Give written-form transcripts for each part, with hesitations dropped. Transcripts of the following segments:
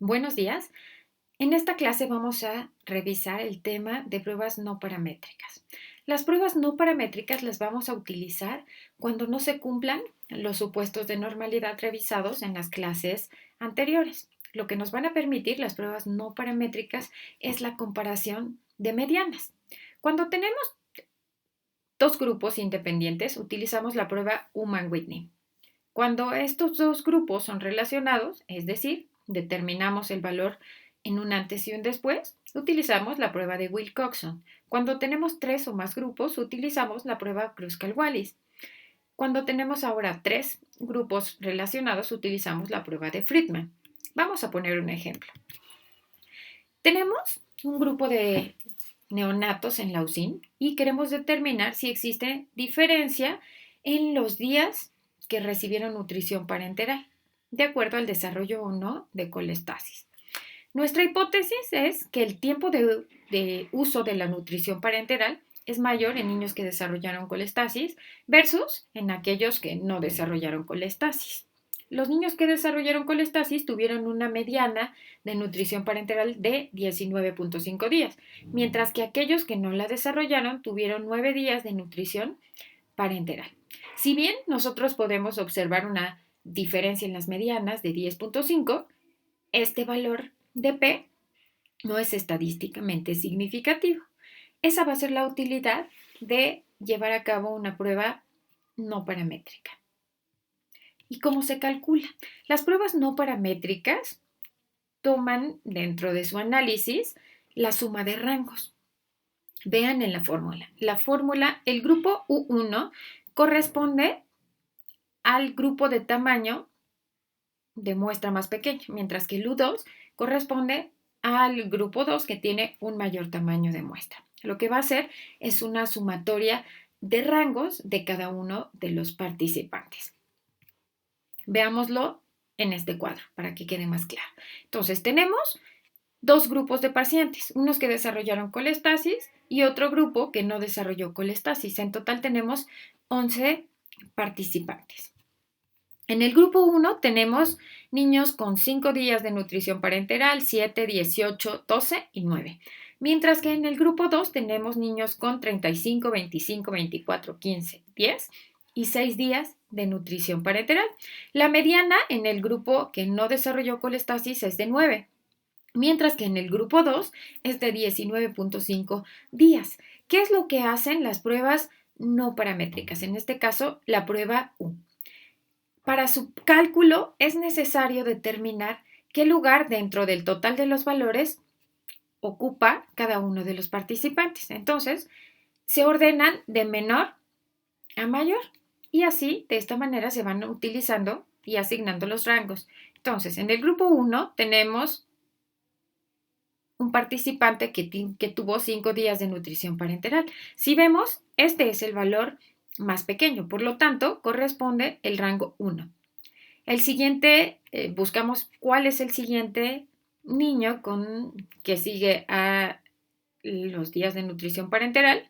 Buenos días. En esta clase vamos a revisar el tema de pruebas no paramétricas. Las pruebas no paramétricas las vamos a utilizar cuando no se cumplan los supuestos de normalidad revisados en las clases anteriores. Lo que nos van a permitir las pruebas no paramétricas es la comparación de medianas. Cuando tenemos dos grupos independientes, utilizamos la prueba Human-Whitney. Cuando estos dos grupos son relacionados, es decir, determinamos el valor en un antes y un después, utilizamos la prueba de Wilcoxon. Cuando tenemos tres o más grupos, utilizamos la prueba Kruskal-Wallis. Cuando tenemos ahora tres grupos relacionados, utilizamos la prueba de Friedman. Vamos a poner un ejemplo. Tenemos un grupo de neonatos en la UCIN y queremos determinar si existe diferencia en los días que recibieron nutrición parenteral, de acuerdo al desarrollo o no de colestasis. Nuestra hipótesis es que el tiempo de uso de la nutrición parenteral es mayor en niños que desarrollaron colestasis versus en aquellos que no desarrollaron colestasis. Los niños que desarrollaron colestasis tuvieron una mediana de nutrición parenteral de 19.5 días, mientras que aquellos que no la desarrollaron tuvieron 9 días de nutrición parenteral. Si bien nosotros podemos observar una diferencia en las medianas de 10.5, este valor de P no es estadísticamente significativo. Esa va a ser la utilidad de llevar a cabo una prueba no paramétrica. ¿Y cómo se calcula? Las pruebas no paramétricas toman dentro de su análisis la suma de rangos. Vean en la fórmula. La fórmula, el grupo U1 corresponde al grupo de tamaño de muestra más pequeño, mientras que el U2 corresponde al grupo 2 que tiene un mayor tamaño de muestra. Lo que va a hacer es una sumatoria de rangos de cada uno de los participantes. Veámoslo en este cuadro para que quede más claro. Entonces tenemos dos grupos de pacientes, unos que desarrollaron colestasis y otro grupo que no desarrolló colestasis. En total tenemos 11 participantes. En el grupo 1 tenemos niños con 5 días de nutrición parenteral, 7, 18, 12 y 9. Mientras que en el grupo 2 tenemos niños con 35, 25, 24, 15, 10 y 6 días de nutrición parenteral. La mediana en el grupo que no desarrolló colestasis es de 9, mientras que en el grupo 2 es de 19.5 días. ¿Qué es lo que hacen las pruebas no paramétricas? En este caso, la prueba U. Para su cálculo es necesario determinar qué lugar dentro del total de los valores ocupa cada uno de los participantes. Entonces, se ordenan de menor a mayor y así, de esta manera, se van utilizando y asignando los rangos. Entonces, en el grupo 1 tenemos un participante que tuvo 5 días de nutrición parenteral. Si vemos, este es el valor más pequeño, por lo tanto, corresponde el rango 1. El siguiente, buscamos cuál es el siguiente niño que sigue a los días de nutrición parenteral.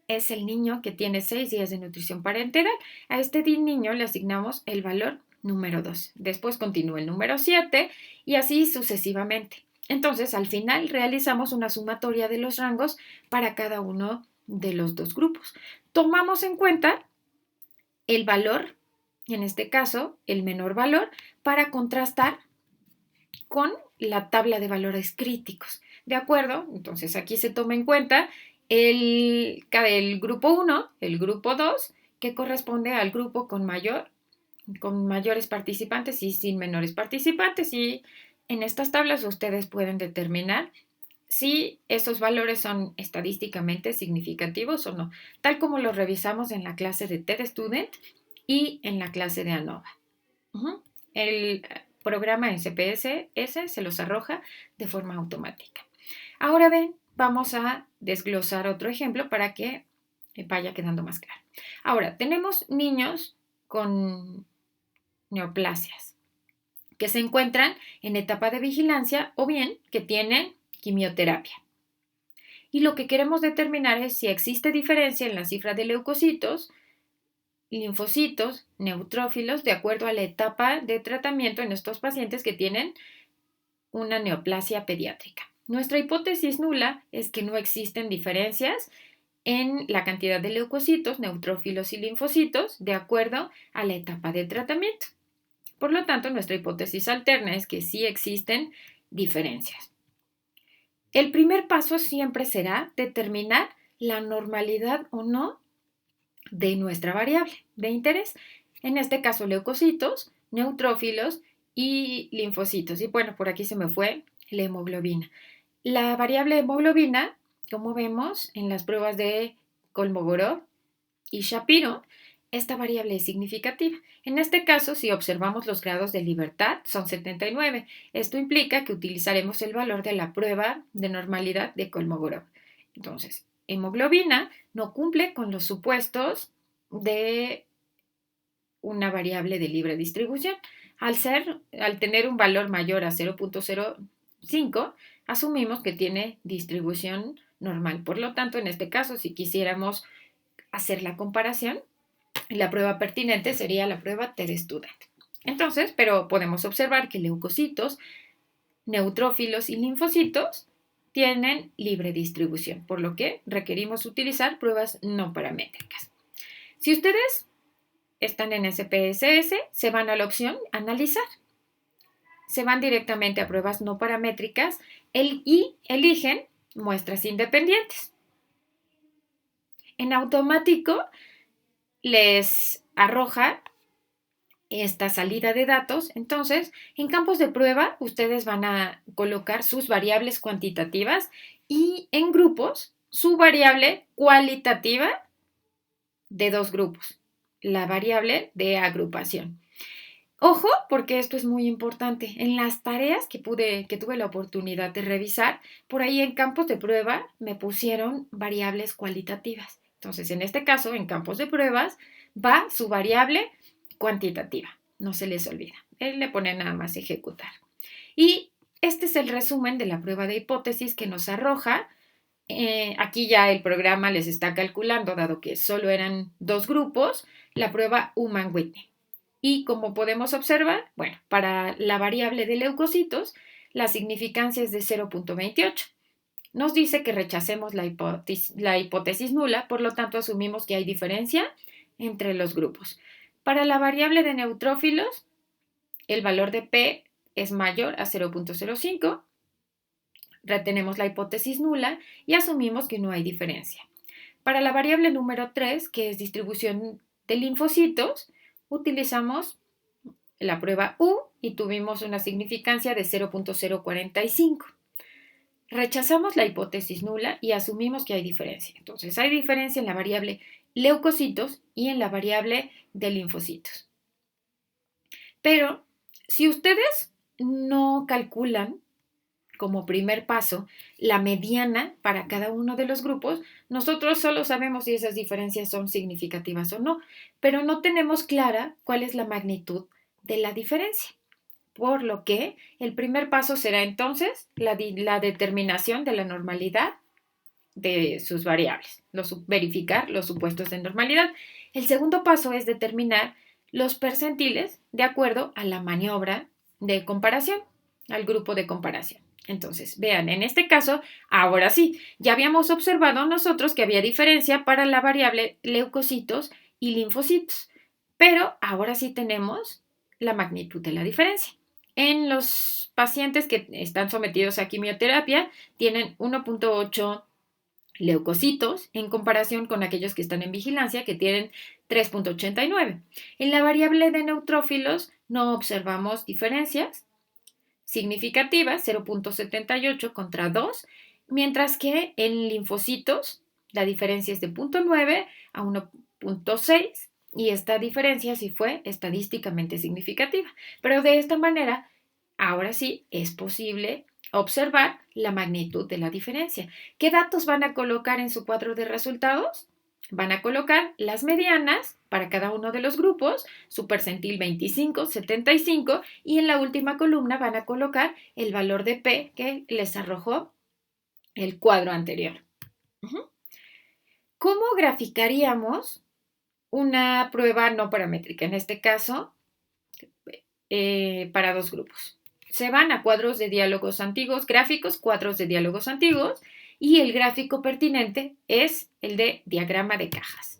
Es el niño que tiene 6 días de nutrición parenteral. A este niño le asignamos el valor número 2. Después continúa el número 7 y así sucesivamente. Entonces, al final realizamos una sumatoria de los rangos para cada uno de los dos grupos. Tomamos en cuenta el valor, en este caso, el menor valor, para contrastar con la tabla de valores críticos. ¿De acuerdo? Entonces, aquí se toma en cuenta el grupo 1, el grupo 2, que corresponde al grupo con mayores participantes y sin menores participantes. Y en estas tablas ustedes pueden determinar si esos valores son estadísticamente significativos o no, tal como lo revisamos en la clase de TED Student y en la clase de ANOVA. El programa en CPSS se los arroja de forma automática. Ahora ven, vamos a desglosar otro ejemplo para que vaya quedando más claro. Ahora, tenemos niños con neoplasias que se encuentran en etapa de vigilancia o bien que tienen quimioterapia. Y lo que queremos determinar es si existe diferencia en la cifra de leucocitos, linfocitos, neutrófilos, de acuerdo a la etapa de tratamiento en estos pacientes que tienen una neoplasia pediátrica. Nuestra hipótesis nula es que no existen diferencias en la cantidad de leucocitos, neutrófilos y linfocitos de acuerdo a la etapa de tratamiento. Por lo tanto, nuestra hipótesis alterna es que sí existen diferencias. El primer paso siempre será determinar la normalidad o no de nuestra variable de interés. En este caso, leucocitos, neutrófilos y linfocitos. Y bueno, por aquí se me fue la hemoglobina. La variable hemoglobina, como vemos en las pruebas de Kolmogorov y Shapiro, esta variable es significativa. En este caso, si observamos los grados de libertad, son 79. Esto implica que utilizaremos el valor de la prueba de normalidad de Kolmogorov. Entonces, hemoglobina no cumple con los supuestos de una variable de libre distribución. Al tener un valor mayor a 0.05, asumimos que tiene distribución normal. Por lo tanto, en este caso, si quisiéramos hacer la comparación, la prueba pertinente sería la prueba TED-Student. Entonces, pero podemos observar que leucocitos, neutrófilos y linfocitos tienen libre distribución, por lo que requerimos utilizar pruebas no paramétricas. Si ustedes están en SPSS, se van a la opción Analizar. Se van directamente a pruebas no paramétricas y eligen muestras independientes. En automático les arroja esta salida de datos. Entonces, en campos de prueba, ustedes van a colocar sus variables cuantitativas y en grupos su variable cualitativa de dos grupos, la variable de agrupación. Ojo, porque esto es muy importante. En las tareas que tuve la oportunidad de revisar, por ahí en campos de prueba me pusieron variables cualitativas. Entonces, en este caso, en campos de pruebas, va su variable cuantitativa. No se les olvida. Él le pone nada más ejecutar. Y este es el resumen de la prueba de hipótesis que nos arroja. Aquí ya el programa les está calculando, dado que solo eran dos grupos, la prueba Human-Whitney. Y como podemos observar, bueno, para la variable de leucocitos, la significancia es de 0.28. Nos dice que rechacemos la hipótesis nula, por lo tanto asumimos que hay diferencia entre los grupos. Para la variable de neutrófilos, el valor de P es mayor a 0.05. Retenemos la hipótesis nula y asumimos que no hay diferencia. Para la variable número 3, que es distribución de linfocitos, utilizamos la prueba U y tuvimos una significancia de 0.045. Rechazamos la hipótesis nula y asumimos que hay diferencia. Entonces, hay diferencia en la variable leucocitos y en la variable de linfocitos. Pero, si ustedes no calculan como primer paso la mediana para cada uno de los grupos, nosotros solo sabemos si esas diferencias son significativas o no, pero no tenemos clara cuál es la magnitud de la diferencia. Por lo que el primer paso será entonces la determinación de la normalidad de sus variables, verificar los supuestos de normalidad. El segundo paso es determinar los percentiles de acuerdo a la maniobra de comparación, al grupo de comparación. Entonces, vean, en este caso, ahora sí, ya habíamos observado nosotros que había diferencia para la variable leucocitos y linfocitos, pero ahora sí tenemos la magnitud de la diferencia. En los pacientes que están sometidos a quimioterapia, tienen 1.8 leucocitos en comparación con aquellos que están en vigilancia que tienen 3.89. En la variable de neutrófilos no observamos diferencias significativas, 0.78 contra 2, mientras que en linfocitos la diferencia es de 0.9 a 1.6 y esta diferencia sí fue estadísticamente significativa. Pero de esta manera, ahora sí es posible observar la magnitud de la diferencia. ¿Qué datos van a colocar en su cuadro de resultados? Van a colocar las medianas para cada uno de los grupos, su percentil 25, 75 y en la última columna van a colocar el valor de P que les arrojó el cuadro anterior. ¿Cómo graficaríamos una prueba no paramétrica? En este caso, para dos grupos. se van a cuadros de diálogos antiguos, gráficos, cuadros de diálogos antiguos, y el gráfico pertinente es el de diagrama de cajas.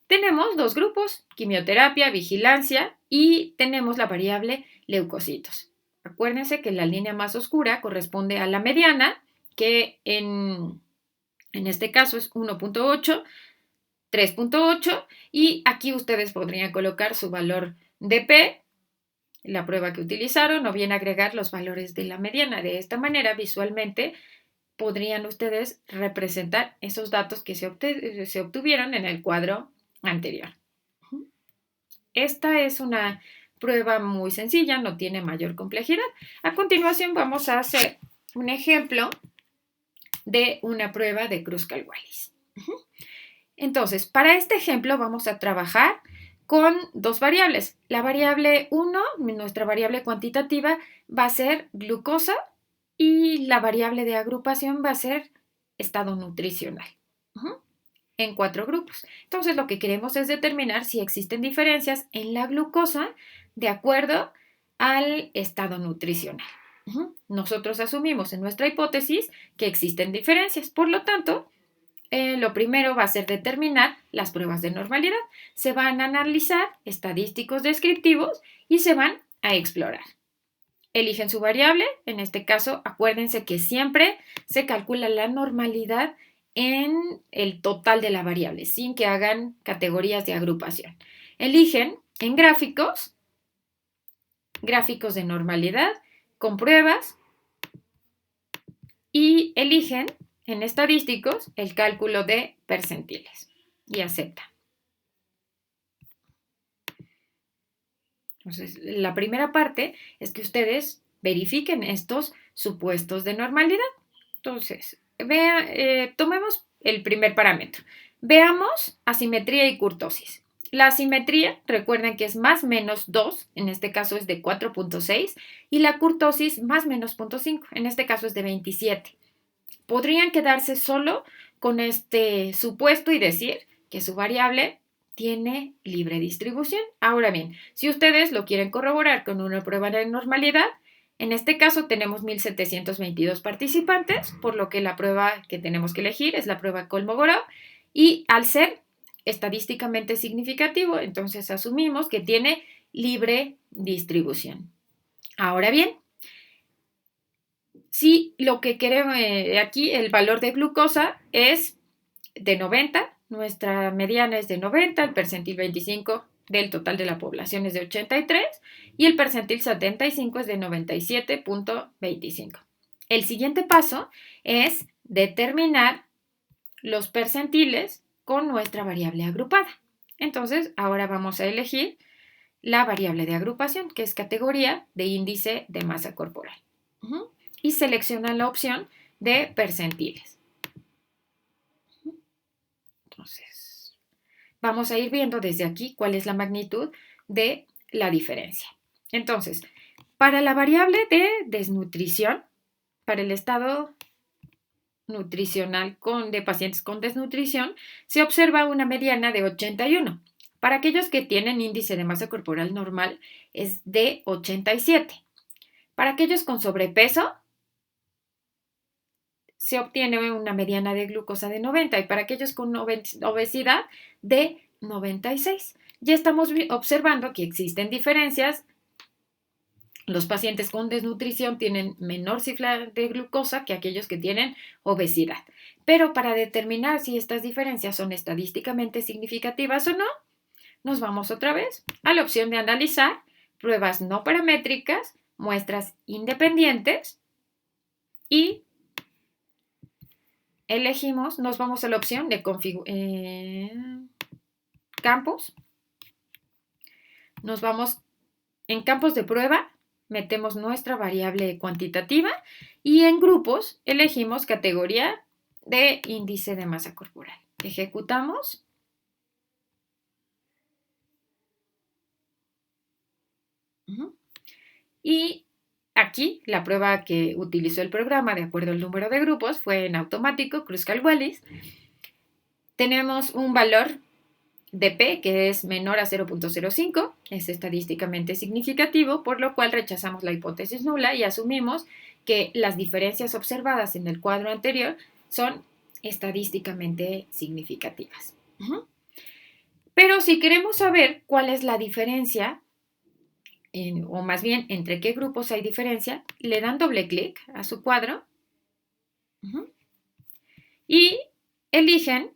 Tenemos dos grupos, quimioterapia, vigilancia, y tenemos la variable leucocitos. Acuérdense que la línea más oscura corresponde a la mediana, que en este caso es 1.8, 3.8, y aquí ustedes podrían colocar su valor de P, la prueba que utilizaron, o bien agregar los valores de la mediana. De esta manera, visualmente, podrían ustedes representar esos datos que se obtuvieron en el cuadro anterior. Esta es una prueba muy sencilla, no tiene mayor complejidad. A continuación vamos a hacer un ejemplo de una prueba de Kruskal-Wallis. Entonces, para este ejemplo vamos a trabajar con dos variables. La variable 1, nuestra variable cuantitativa, va a ser glucosa, y la variable de agrupación va a ser estado nutricional, en 4 grupos. Entonces, lo que queremos es determinar si existen diferencias en la glucosa de acuerdo al estado nutricional. Nosotros asumimos en nuestra hipótesis que existen diferencias. Por lo tanto, lo primero va a ser determinar las pruebas de normalidad. Se van a analizar estadísticos descriptivos y se van a explorar. Eligen su variable. En este caso, acuérdense que siempre se calcula la normalidad en el total de la variable, sin que hagan categorías de agrupación. Eligen en gráficos de normalidad con pruebas, y eligen en estadísticos el cálculo de percentiles y aceptan. Entonces, la primera parte es que ustedes verifiquen estos supuestos de normalidad. Entonces, tomemos el primer parámetro. Veamos asimetría y kurtosis. La asimetría, recuerden que es más menos 2, en este caso es de 4.6, y la kurtosis más menos 0.5, en este caso es de 27. Podrían quedarse solo con este supuesto y decir que su variable tiene libre distribución. Ahora bien, si ustedes lo quieren corroborar con una prueba de normalidad, en este caso tenemos 1,722 participantes, por lo que la prueba que tenemos que elegir es la prueba Kolmogorov, y al ser estadísticamente significativo, entonces asumimos que tiene libre distribución. Ahora bien, si lo que queremos aquí, el valor de glucosa es de 90, nuestra mediana es de 90, el percentil 25 del total de la población es de 83 y el percentil 75 es de 97.25. El siguiente paso es determinar los percentiles con nuestra variable agrupada. Entonces, ahora vamos a elegir la variable de agrupación, que es categoría de índice de masa corporal. Y selecciona la opción de percentiles. Entonces, vamos a ir viendo desde aquí cuál es la magnitud de la diferencia. Entonces, para la variable de desnutrición, para el estado nutricional de pacientes con desnutrición, se observa una mediana de 81. Para aquellos que tienen índice de masa corporal normal es de 87. Para aquellos con sobrepeso se obtiene una mediana de glucosa de 90 y para aquellos con obesidad de 96. Ya estamos observando que existen diferencias. Los pacientes con desnutrición tienen menor cifra de glucosa que aquellos que tienen obesidad. Pero para determinar si estas diferencias son estadísticamente significativas o no, nos vamos otra vez a la opción de analizar pruebas no paramétricas, muestras independientes y elegimos, nos vamos a la opción de campos. Nos vamos en campos de prueba, metemos nuestra variable cuantitativa y en grupos elegimos categoría de índice de masa corporal. Ejecutamos. Y aquí la prueba que utilizó el programa de acuerdo al número de grupos fue en automático, Kruskal-Wallis. Tenemos un valor de P, que es menor a 0.05, es estadísticamente significativo, por lo cual rechazamos la hipótesis nula y asumimos que las diferencias observadas en el cuadro anterior son estadísticamente significativas. Pero si queremos saber cuál es la diferencia, o más bien entre qué grupos hay diferencia, le dan doble clic a su cuadro y eligen.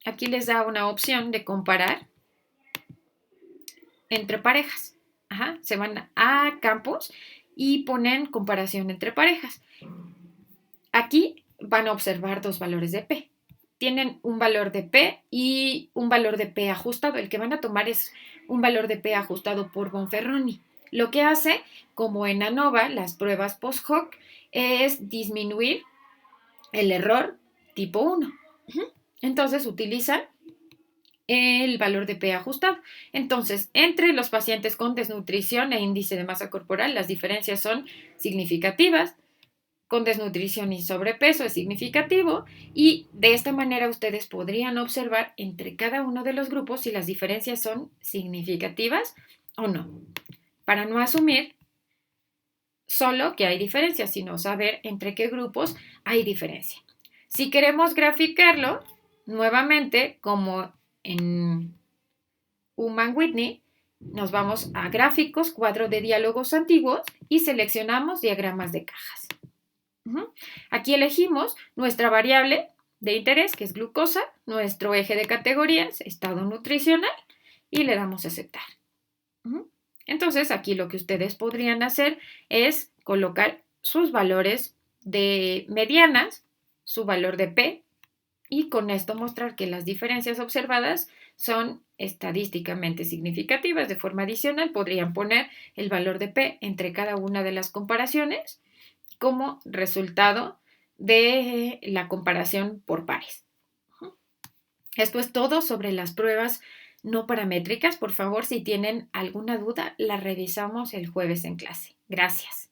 Aquí les da una opción de comparar entre parejas. Se van a campos y ponen comparación entre parejas. Aquí van a observar dos valores de P. Tienen un valor de P y un valor de P ajustado. El que van a tomar es un valor de P ajustado por Bonferroni. Lo que hace, como en ANOVA, las pruebas post-hoc, es disminuir el error tipo 1. Entonces utilizan el valor de P ajustado. Entonces, entre los pacientes con desnutrición e índice de masa corporal, las diferencias son significativas. Con desnutrición y sobrepeso es significativo, y de esta manera ustedes podrían observar entre cada uno de los grupos si las diferencias son significativas o no, para no asumir solo que hay diferencias, sino saber entre qué grupos hay diferencia. Si queremos graficarlo, nuevamente, como en Human-Whitney, nos vamos a gráficos, cuadro de diálogos antiguos y seleccionamos diagramas de cajas. Aquí elegimos nuestra variable de interés, que es glucosa, nuestro eje de categorías, estado nutricional, y le damos a aceptar. Entonces, aquí lo que ustedes podrían hacer es colocar sus valores de medianas, su valor de P, y con esto mostrar que las diferencias observadas son estadísticamente significativas. De forma adicional, podrían poner el valor de P entre cada una de las comparaciones como resultado de la comparación por pares. Esto es todo sobre las pruebas no paramétricas. Por favor, si tienen alguna duda, la revisamos el jueves en clase. Gracias.